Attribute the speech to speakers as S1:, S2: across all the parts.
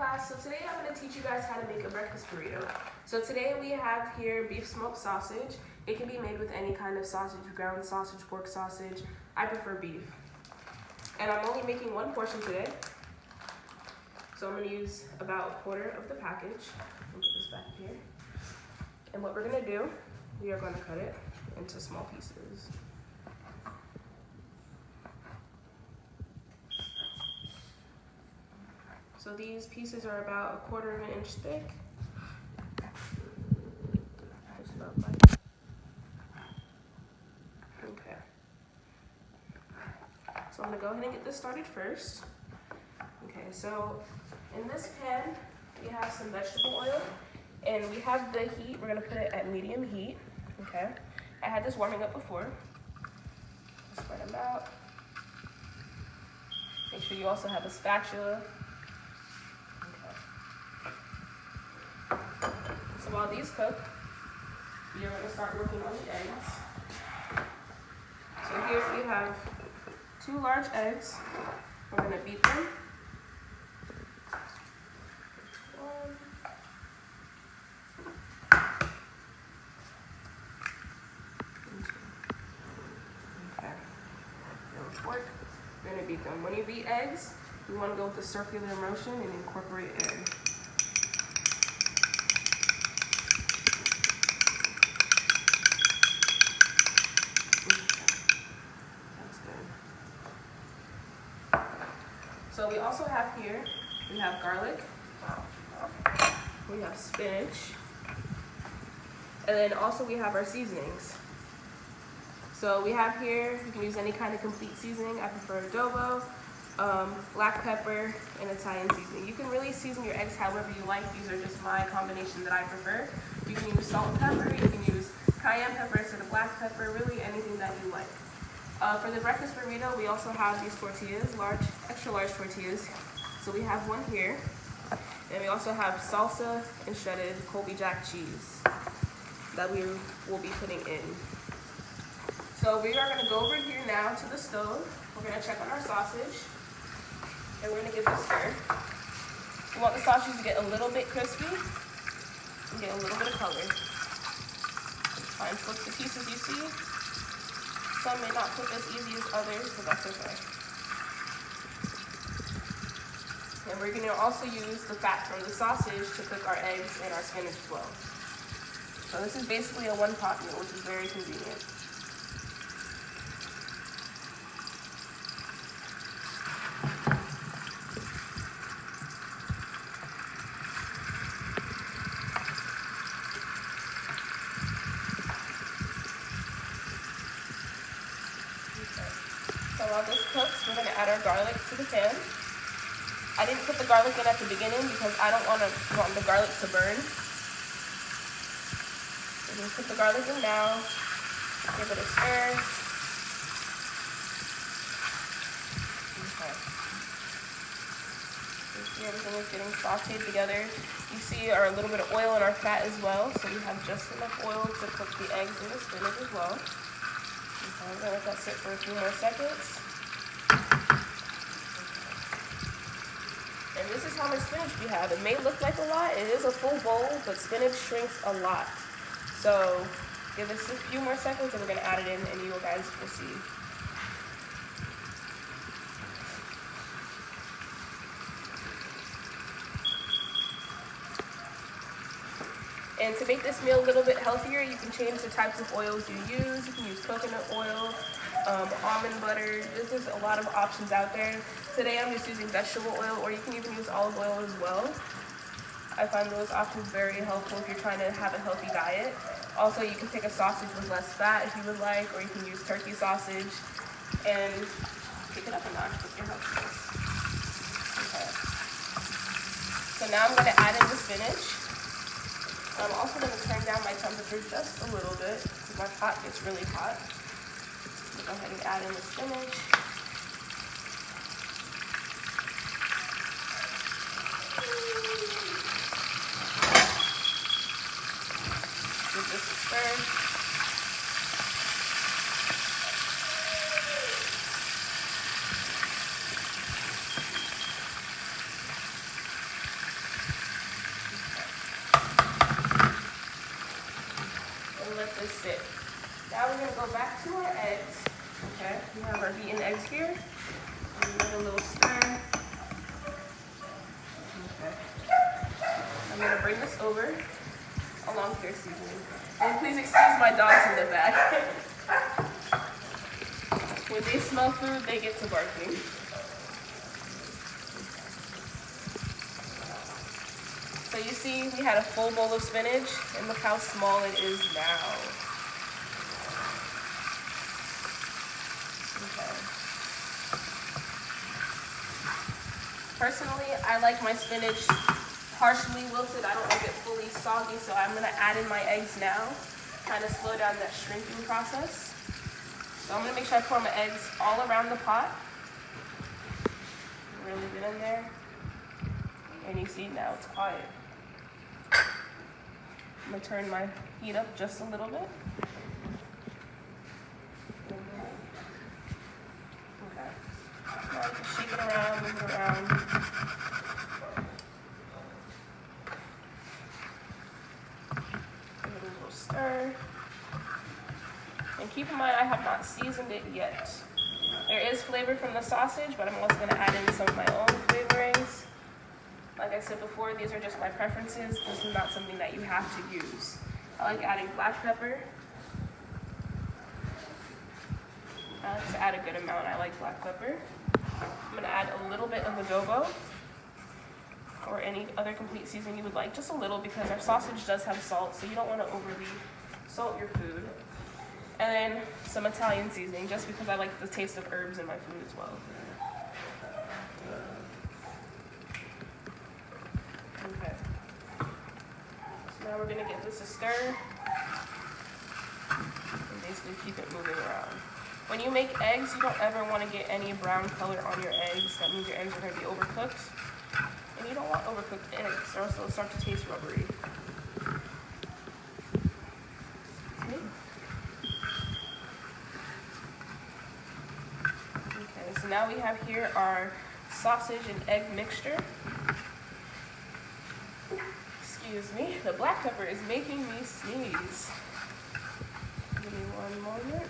S1: class. So today I'm going to teach you guys how to make a breakfast burrito. So today we have here beef smoked sausage. It can be made with any kind of sausage, ground sausage, pork sausage. I prefer beef. And I'm only making one portion today. So I'm going to use about a quarter of the package. I'll put this back here. And what we're going to do, we are going to cut it into small pieces. So these pieces are about a quarter of an inch thick. Just about like that. Okay. So I'm gonna go ahead and get this started first. Okay, so in this pan, we have some vegetable oil, and we have the heat. We're gonna put it at medium heat. Okay. I had this warming up before. Spread them out. Make sure you also have a spatula. So while these cook, we are going to start working on the eggs. So here we have 2 large eggs. We're going to beat them. 1. Okay. That'll work. We're going to beat them. When you beat eggs, you want to go with the circular motion and incorporate air. So we also have here, we have garlic, we have spinach, and then also we have our seasonings. So we have here, you can use any kind of complete seasoning. I prefer adobo, black pepper, and Italian seasoning. You can really season your eggs however you like. These are just my combination that I prefer. You can use salt and pepper, you can use cayenne pepper instead of black pepper, really anything that you like. For the breakfast burrito, we also have these tortillas, extra large tortillas. So we have one here. And we also have salsa and shredded Colby Jack cheese that we will be putting in. So we are going to go over here now to the stove. We're going to check on our sausage. And we're going to give this a stir. We want the sausage to get a little bit crispy and get a little bit of color. Try and flip the pieces you see. Some may not cook as easy as others, but that's okay. And we're going to also use the fat from the sausage to cook our eggs and our spinach as well. So this is basically a one-pot meal, which is very convenient. So while this cooks, we're going to add our garlic to the pan. I didn't put the garlic in at the beginning because I don't want the garlic to burn. We're going to put the garlic in now, give it a stir. Okay. You see everything is getting sauteed together. You see a little bit of oil in our fat as well, so we have just enough oil to cook the eggs and the spinach as well. Okay, I'm going to let that sit for a few more seconds. And this is how much spinach we have. It may look like a lot. It is a full bowl, but spinach shrinks a lot. So give this a few more seconds and we're going to add it in and you guys will see. And to make this meal a little bit healthier, you can change the types of oils you use. You can use coconut oil, almond butter. There's a lot of options out there. Today I'm just using vegetable oil, or you can even use olive oil as well. I find those options very helpful if you're trying to have a healthy diet. Also, you can pick a sausage with less fat if you would like, or you can use turkey sausage and pick it up a notch with your healthiness. Okay. So now I'm going to add in the spinach. I'm also going to turn down my temperature just a little bit because my pot gets really hot. So go ahead and add in the spinach. Give this a stir. let this sit. Now we're gonna go back to our eggs. Okay, we have our beaten eggs here. Give it a little stir. Okay. I'm gonna bring this over along with your seasoning. And please excuse my dogs in the back. When they smell food, they get to barking. So you see, we had a full bowl of spinach, and look how small it is now. Okay. Personally, I like my spinach partially wilted. I don't like it fully soggy, so I'm gonna add in my eggs now, kind of slow down that shrinking process. So I'm gonna make sure I pour my eggs all around the pot. Really get in there. And you see now it's quiet. I'm gonna turn my heat up just a little bit. Okay. Now I can shake it around, move it around. Give it a little stir. And keep in mind, I have not seasoned it yet. There is flavor from the sausage, but I'm also gonna add in some of my own flavorings. Like I said before, these are just my preferences. This is not something that you have to use. I like adding black pepper. I like to add a good amount. I like black pepper. I'm gonna add a little bit of adobo or any other complete seasoning you would like, just a little, because our sausage does have salt, so you don't wanna overly salt your food. And then some Italian seasoning, just because I like the taste of herbs in my food as well. Okay. So now we're gonna give this a stir and basically keep it moving around. When you make eggs, you don't ever want to get any brown color on your eggs. That means your eggs are gonna be overcooked. And you don't want overcooked eggs, or else they'll start to taste rubbery. Okay, so now we have here our sausage and egg mixture. Excuse me, the black pepper is making me sneeze. Give me one moment.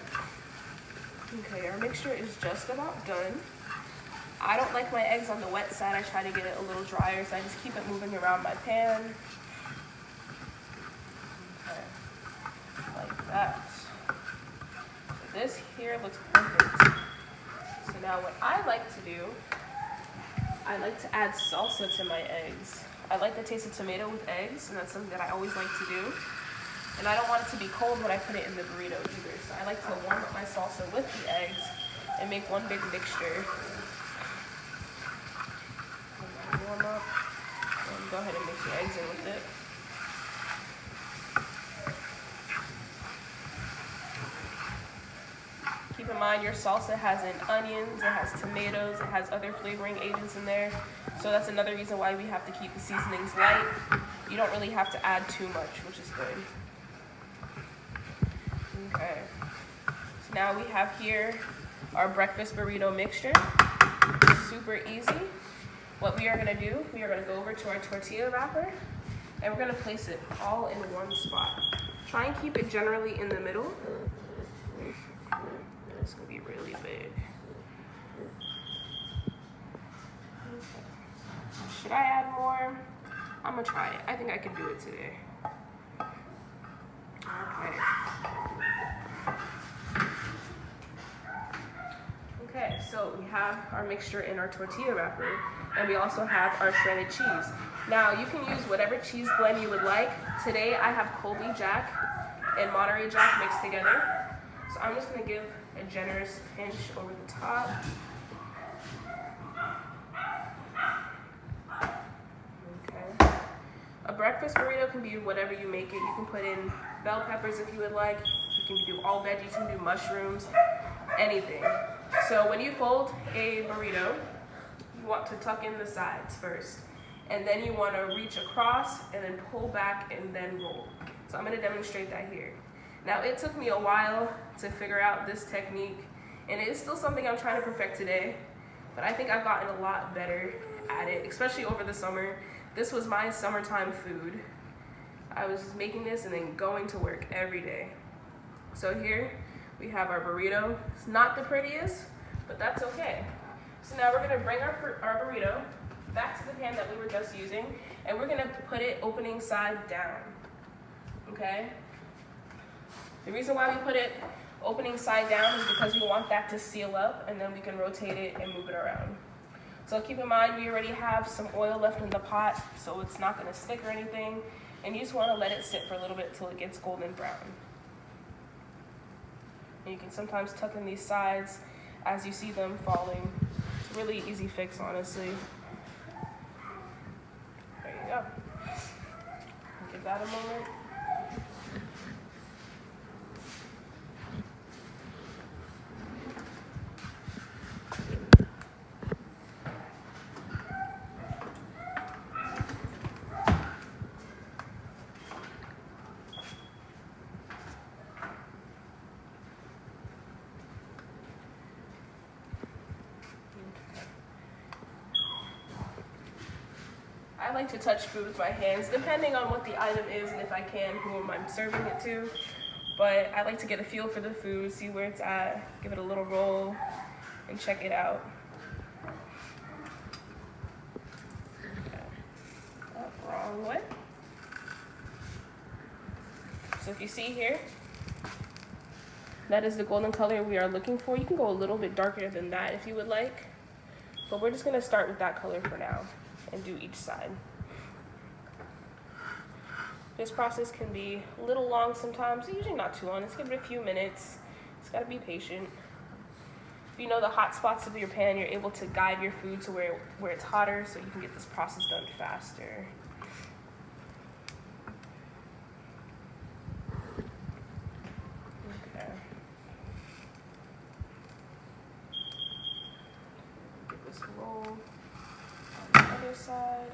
S1: Okay, our mixture is just about done. I don't like my eggs on the wet side. I try to get it a little drier, so I just keep it moving around my pan. Okay, like that. So this here looks perfect. So now what I like to do, I like to add salsa to my eggs. I like the taste of tomato with eggs, and that's something that I always like to do. And I don't want it to be cold when I put it in the burrito either. So I like to warm up my salsa with the eggs and make one big mixture. Warm up, and go ahead and mix your eggs in with it. Keep in mind, your salsa has onions, it has tomatoes, it has other flavoring agents in there. So that's another reason why we have to keep the seasonings light. You don't really have to add too much, which is good. Okay. So now we have here our breakfast burrito mixture. Super easy. What we are gonna do, we are gonna go over to our tortilla wrapper, and we're gonna place it all in one spot. Try and keep it generally in the middle. It's gonna be really big. Should I add more? I'm gonna try it. I think I can do it today. Okay. Okay, so we have our mixture in our tortilla wrapper, and we also have our shredded cheese. Now, you can use whatever cheese blend you would like. Today, I have Colby Jack and Monterey Jack mixed together. So I'm just gonna give a generous pinch over the top. Okay. A breakfast burrito can be whatever you make it. You can put in bell peppers if you would like. You can do all veggies, you can do mushrooms, anything. So when you fold a burrito, you want to tuck in the sides first. And then you want to reach across and then pull back and then roll. So I'm going to demonstrate that here. Now, it took me a while to figure out this technique, and it is still something I'm trying to perfect today, but I think I've gotten a lot better at it, especially over the summer. This was my summertime food. I was making this and then going to work every day. So here we have our burrito. It's not the prettiest, but that's okay. So now we're gonna bring our burrito back to the pan that we were just using, and we're gonna put it opening side down, okay? The reason why we put it opening side down is because we want that to seal up, and then we can rotate it and move it around. So keep in mind, we already have some oil left in the pot, so it's not gonna stick or anything, and you just wanna let it sit for a little bit till it gets golden brown. And you can sometimes tuck in these sides as you see them falling. It's a really easy fix, honestly. There you go. Give that a moment. I like to touch food with my hands, depending on what the item is and if I can, whom I'm serving it to. But I like to get a feel for the food, see where it's at, give it a little roll, and check it out. Okay. Oh, wrong way. So if you see here, that is the golden color we are looking for. You can go a little bit darker than that if you would like, but we're just gonna start with that color for now and do each side. This process can be a little long sometimes, usually not too long. Let's give it a few minutes. Just gotta be patient. If you know the hot spots of your pan, you're able to guide your food to where it's hotter so you can get this process done faster. Okay. Get this roll on the other side.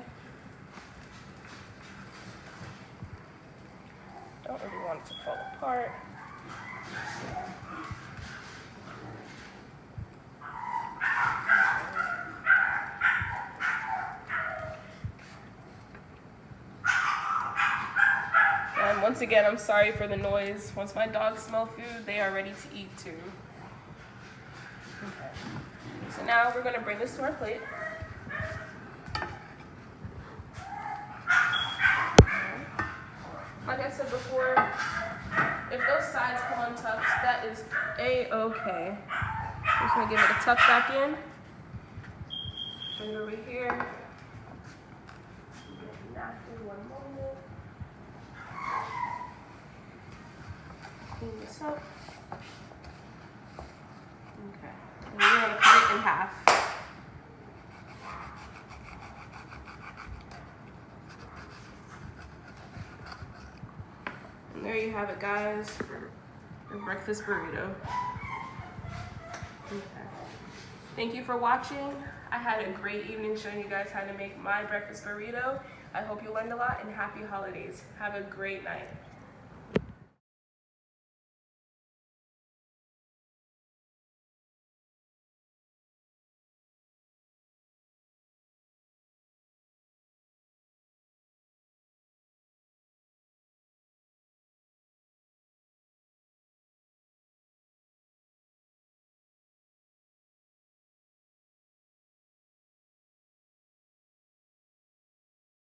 S1: Don't really want it to fall apart. And once again, I'm sorry for the noise. Once my dogs smell food, they are ready to eat too. Okay. So now we're gonna bring this to our plate. Like I said before, if those sides come untucked, that is a-okay. I'm just gonna give it a tuck back in. Bring it over here. Napkin, one moment. Clean this up. Okay. And we're gonna cut it in half. And there you have it, guys. The breakfast burrito. Okay. Thank you for watching. I had a great evening showing you guys how to make my breakfast burrito. I hope you learned a lot, and happy holidays. Have a great night.